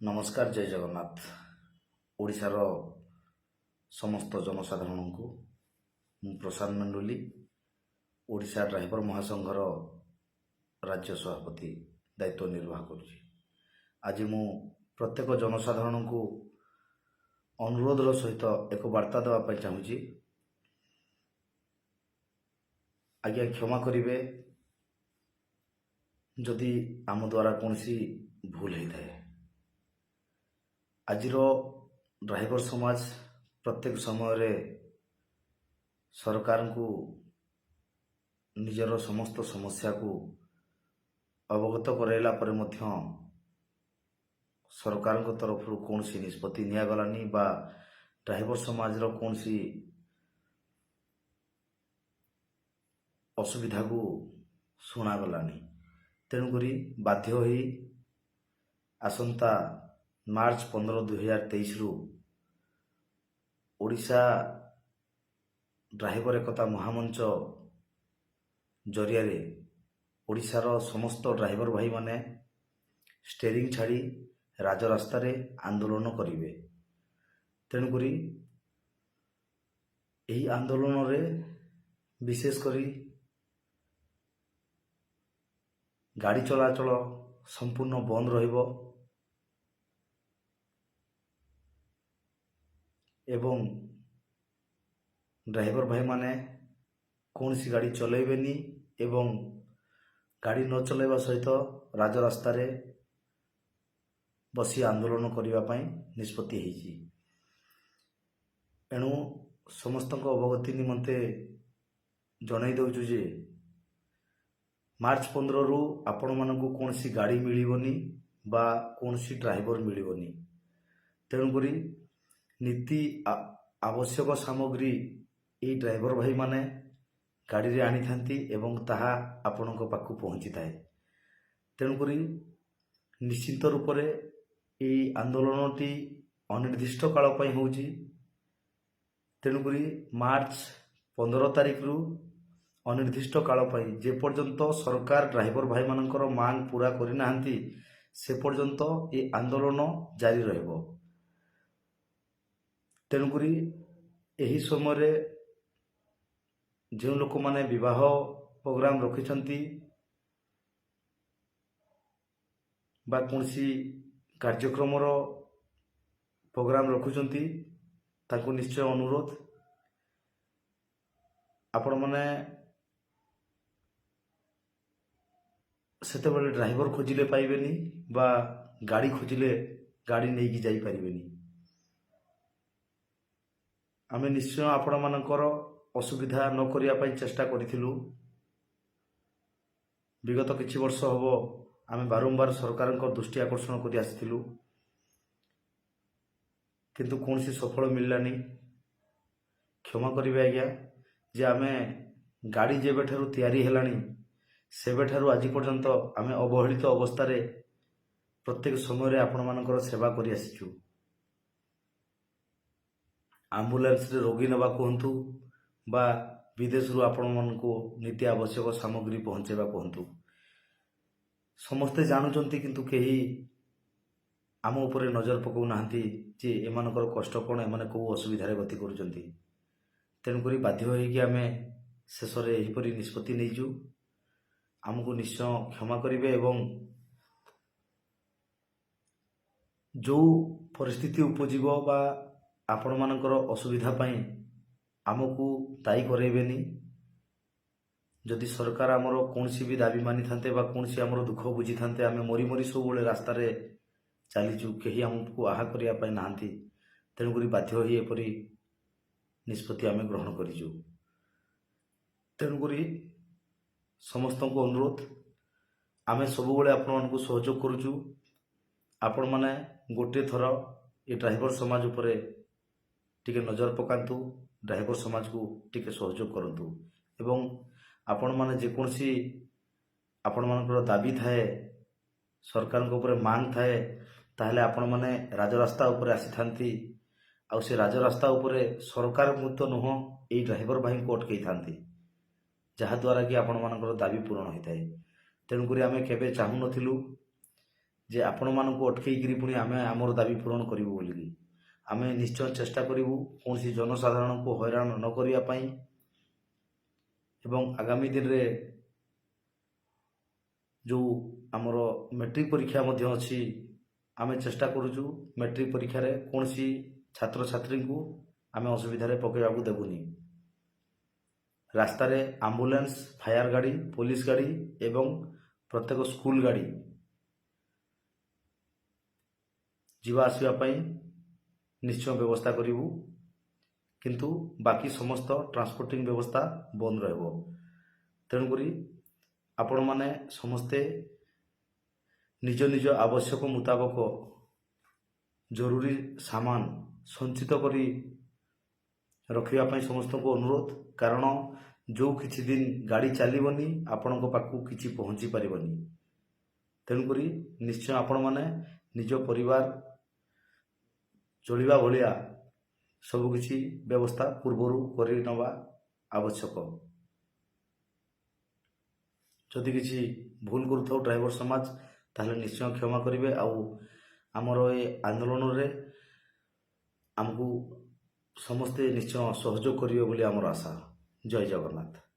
ନମସ୍କାର, ଜୟ ଜଗନ୍ନାଥ। ଓଡ଼ିଶାର ସମସ୍ତ ଜନସାଧାରଣଙ୍କୁ ମୁଁ ପ୍ରଶାନ୍ତ ମଣ୍ଡୁଲି, ଓଡ଼ିଶା ଡ୍ରାଇଭର ମହାସଂଘର ରାଜ୍ୟ ସଭାପତି ଦାୟିତ୍ୱ ନିର୍ବାହ କରୁଛି। ଆଜି ମୁଁ ପ୍ରତ୍ୟେକ ଜନସାଧାରଣଙ୍କୁ ଅନୁରୋଧର ସହିତ ଏକ ବାର୍ତ୍ତା ଦେବା ପାଇଁ ଚାହୁଁଛି। ଆଜ୍ଞା, କ୍ଷମା କରିବେ ଯଦି ଆମ ଦ୍ୱାରା କୌଣସି ଭୁଲ ହେଇଥାଏ। ଆଜିର ଡ୍ରାଇଭର ସମାଜ ପ୍ରତ୍ୟେକ ସମୟରେ ସରକାରଙ୍କୁ ନିଜର ସମସ୍ତ ସମସ୍ୟାକୁ ଅବଗତ କରାଇଲା ପରେ ମଧ୍ୟ ସରକାରଙ୍କ ତରଫରୁ କୌଣସି ନିଷ୍ପତ୍ତି ନିଆଗଲାନି ବା ଡ୍ରାଇଭର ସମାଜର କୌଣସି ଅସୁବିଧାକୁ ଶୁଣାଗଲାନି। ତେଣୁକରି ବାଧ୍ୟ ହୋଇ ଆସନ୍ତା ମାର୍ଚ୍ଚ 15, 2023ରୁ ଓଡ଼ିଶା ଡ୍ରାଇଭର ଏକତା ମହାମଞ୍ଚ ଜରିଆରେ ଓଡ଼ିଶାର ସମସ୍ତ ଡ୍ରାଇଭର ଭାଇମାନେ ଷ୍ଟେରିଂ ଛାଡ଼ି ରାଜରାସ୍ତାରେ ଆନ୍ଦୋଳନ କରିବେ। ତେଣୁକରି ଏହି ଆନ୍ଦୋଳନରେ ବିଶେଷ କରି ଗାଡ଼ି ଚଳାଚଳ ସମ୍ପୂର୍ଣ୍ଣ ବନ୍ଦ ରହିବ ଏବଂ ଡ୍ରାଇଭର ଭାଇମାନେ କୌଣସି ଗାଡ଼ି ଚଲାଇବେନି ଏବଂ ଗାଡ଼ି ନ ଚଲାଇବା ସହିତ ରାଜରାସ୍ତାରେ ବସି ଆନ୍ଦୋଳନ କରିବା ପାଇଁ ନିଷ୍ପତ୍ତି ହେଇଛି। ଏଣୁ ସମସ୍ତଙ୍କ ଅବଗତି ନିମନ୍ତେ ଜଣାଇ ଦେଉଛୁ ଯେ ମାର୍ଚ୍ଚ 15ରୁ ଆପଣମାନଙ୍କୁ କୌଣସି ଗାଡ଼ି ମିଳିବନି ବା କୌଣସି ଡ୍ରାଇଭର ମିଳିବନି। ତେଣୁକରି ନୀତି ଆବଶ୍ୟକ ସାମଗ୍ରୀ ଏହି ଡ୍ରାଇଭର ଭାଇମାନେ ଗାଡ଼ିରେ ଆଣିଥାନ୍ତି ଏବଂ ତାହା ଆପଣଙ୍କ ପାଖକୁ ପହଞ୍ଚିଥାଏ। ତେଣୁକରି ନିଶ୍ଚିତ ରୂପରେ ଏହି ଆନ୍ଦୋଳନଟି ଅନିର୍ଦ୍ଦିଷ୍ଟ କାଳ ପାଇଁ ହେଉଛି। ତେଣୁକରି ମାର୍ଚ୍ଚ 15 ତାରିଖରୁ ଅନିର୍ଦ୍ଦିଷ୍ଟ କାଳ ପାଇଁ ଯେପର୍ଯ୍ୟନ୍ତ ସରକାର ଡ୍ରାଇଭର ଭାଇମାନଙ୍କର ମାଗ ପୁରା କରିନାହାନ୍ତି ସେ ପର୍ଯ୍ୟନ୍ତ ଏ ଆନ୍ଦୋଳନ ଜାରି ରହିବ। ତେଣୁକରି ଏହି ସମୟରେ ଯେଉଁ ଲୋକମାନେ ବିବାହ ପ୍ରୋଗ୍ରାମ ରଖିଛନ୍ତି ବା କୌଣସି କାର୍ଯ୍ୟକ୍ରମର ପ୍ରୋଗ୍ରାମ ରଖୁଛନ୍ତି ତାଙ୍କୁ ନିଶ୍ଚୟ ଅନୁରୋଧ, ଆପଣମାନେ ସେତେବେଳେ ଡ୍ରାଇଭର ଖୋଜିଲେ ପାଇବେନି ବା ଗାଡ଼ି ଖୋଜିଲେ ଗାଡ଼ି ନେଇକି ଯାଇପାରିବେନି। ଆମେ ନିଶ୍ଚୟ ଆପଣମାନଙ୍କର ଅସୁବିଧା ନ କରିବା ପାଇଁ ଚେଷ୍ଟା କରିଥିଲୁ। ବିଗତ କିଛି ବର୍ଷ ହେବ ଆମେ ବାରମ୍ବାର ସରକାରଙ୍କ ଦୃଷ୍ଟି ଆକର୍ଷଣ କରି ଆସିଥିଲୁ, କିନ୍ତୁ କୌଣସି ସଫଳ ମିଳିଲାନି। କ୍ଷମା କରିବେ ଆଜ୍ଞା ଯେ ଆମେ ଗାଡ଼ି ଯେବେଠାରୁ ତିଆରି ହେଲାଣି ସେବେଠାରୁ ଆଜି ପର୍ଯ୍ୟନ୍ତ ଆମେ ଅବହେଳିତ ଅବସ୍ଥାରେ ପ୍ରତ୍ୟେକ ସମୟରେ ଆପଣମାନଙ୍କର ସେବା କରି ଆସିଛୁ। ଆମ୍ବୁଲାନ୍ସରେ ରୋଗୀ ନେବା କୁହନ୍ତୁ ବା ବିଦେଶରୁ ଆପଣମାନଙ୍କୁ ନିତ୍ୟ ଆବଶ୍ୟକ ସାମଗ୍ରୀ ପହଞ୍ଚାଇବା କୁହନ୍ତୁ, ସମସ୍ତେ ଜାଣୁଛନ୍ତି କିନ୍ତୁ କେହି ଆମ ଉପରେ ନଜର ପକାଉନାହାନ୍ତି ଯେ ଏମାନଙ୍କର କଷ୍ଟ କ'ଣ, ଏମାନେ କେଉଁ ଅସୁବିଧାରେ ଗତି କରୁଛନ୍ତି। ତେଣୁକରି ବାଧ୍ୟ ହୋଇକି ଆମେ ଶେଷରେ ଏହିପରି ନିଷ୍ପତ୍ତି ନେଇଛୁ। ଆମକୁ ନିଶ୍ଚୟ କ୍ଷମା କରିବେ ଏବଂ ଯେଉଁ ପରିସ୍ଥିତି ଉପୁଜିବ ବା ଆପଣମାନଙ୍କର ଅସୁବିଧା ପାଇଁ ଆମକୁ ଦାୟୀ କରାଇବେନି। ଯଦି ସରକାର ଆମର କୌଣସି ବି ଦାବି ମାନିଥାନ୍ତେ ବା କୌଣସି ଆମର ଦୁଃଖ ବୁଝିଥାନ୍ତେ, ଆମେ ମରି ମରି ସବୁବେଳେ ରାସ୍ତାରେ ଚାଲିଛୁ, କେହି ଆମକୁ ଆହା କରିବା ପାଇଁ ନାହାନ୍ତି। ତେଣୁକରି ବାଧ୍ୟ ହୋଇ ଏପରି ନିଷ୍ପତ୍ତି ଆମେ ଗ୍ରହଣ କରିଛୁ। ତେଣୁକରି ସମସ୍ତଙ୍କୁ ଅନୁରୋଧ, ଆମେ ସବୁବେଳେ ଆପଣମାନଙ୍କୁ ସହଯୋଗ କରୁଛୁ। ଆପଣମାନେ ଗୋଟିଏ ଥର ଏ ଡ୍ରାଇଭର ସମାଜ ଉପରେ ଟିକେ ନଜର ପକାନ୍ତୁ, ଡ୍ରାଇଭର ସମାଜକୁ ଟିକେ ସହଯୋଗ କରନ୍ତୁ ଏବଂ ଆପଣମାନେ ଯେକୌଣସି ଆପଣମାନଙ୍କର ଦାବି ଥାଏ, ସରକାରଙ୍କ ଉପରେ ମାଗ ଥାଏ, ତାହେଲେ ଆପଣମାନେ ରାଜରାସ୍ତା ଉପରେ ଆସିଥାନ୍ତି। ଆଉ ସେ ରାଜରାସ୍ତା ଉପରେ ସରକାରଙ୍କୁ ତ ନୁହଁ, ଏଇ ଡ୍ରାଇଭର ଭାଇଙ୍କୁ ଅଟକେଇଥାନ୍ତି, ଯାହାଦ୍ୱାରା କି ଆପଣମାନଙ୍କର ଦାବି ପୂରଣ ହୋଇଥାଏ। ତେଣୁକରି ଆମେ କେବେ ଚାହୁଁନଥିଲୁ ଯେ ଆପଣମାନଙ୍କୁ ଅଟକେଇକିରି ପୁଣି ଆମେ ଆମର ଦାବି ପୂରଣ କରିବୁ ବୋଲିକି। ଆମେ ନିଶ୍ଚୟ ଚେଷ୍ଟା କରିବୁ କୌଣସି ଜନସାଧାରଣଙ୍କୁ ହଇରାଣ ନ କରିବା ପାଇଁ। ଏବଂ ଆଗାମୀ ଦିନରେ ଯେଉଁ ଆମର ମେଟ୍ରିକ୍ ପରୀକ୍ଷା ମଧ୍ୟ ଅଛି, ଆମେ ଚେଷ୍ଟା କରୁଛୁ ମେଟ୍ରିକ୍ ପରୀକ୍ଷାରେ କୌଣସି ଛାତ୍ରଛାତ୍ରୀଙ୍କୁ ଆମେ ଅସୁବିଧାରେ ପକାଇବାକୁ ଦେବୁନି। ରାସ୍ତାରେ ଆମ୍ବୁଲାନ୍ସ, ଫାୟାର ଗାଡ଼ି, ପୋଲିସ ଗାଡ଼ି ଏବଂ ପ୍ରତ୍ୟେକ ସ୍କୁଲ ଗାଡ଼ି ଯିବା ଆସିବା ପାଇଁ ନିଶ୍ଚୟ ବ୍ୟବସ୍ଥା କରିବୁ, କିନ୍ତୁ ବାକି ସମସ୍ତ ଟ୍ରାନ୍ସପୋର୍ଟିଂ ବ୍ୟବସ୍ଥା ବନ୍ଦ ରହିବ। ତେଣୁକରି ଆପଣମାନେ ସମସ୍ତେ ନିଜ ନିଜ ଆବଶ୍ୟକ ମୁତାବକ ଜରୁରୀ ସାମାନ ସଞ୍ଚିତ କରି ରଖିବା ପାଇଁ ସମସ୍ତଙ୍କୁ ଅନୁରୋଧ। କାରଣ ଯେଉଁ କିଛି ଦିନ ଗାଡ଼ି ଚାଲିବନି ଆପଣଙ୍କ ପାଖକୁ କିଛି ପହଞ୍ଚି ପାରିବନି। ତେଣୁକରି ନିଶ୍ଚୟ ଆପଣମାନେ ନିଜ ପରିବାର ଚଳିବା ଭଳିଆ ସବୁକିଛି ବ୍ୟବସ୍ଥା ପୂର୍ବରୁ କରି ନେବା ଆବଶ୍ୟକ। ଯଦି କିଛି ଭୁଲ କରୁଥାଉ ଡ୍ରାଇଭର ସମାଜ, ତାହେଲେ ନିଶ୍ଚୟ କ୍ଷମା କରିବେ। ଆଉ ଆମର ଏ ଆନ୍ଦୋଳନରେ ଆମକୁ ସମସ୍ତେ ନିଶ୍ଚୟ ସହଯୋଗ କରିବେ ବୋଲି ଆମର ଆଶା। ଜୟ ଜଗନ୍ନାଥ।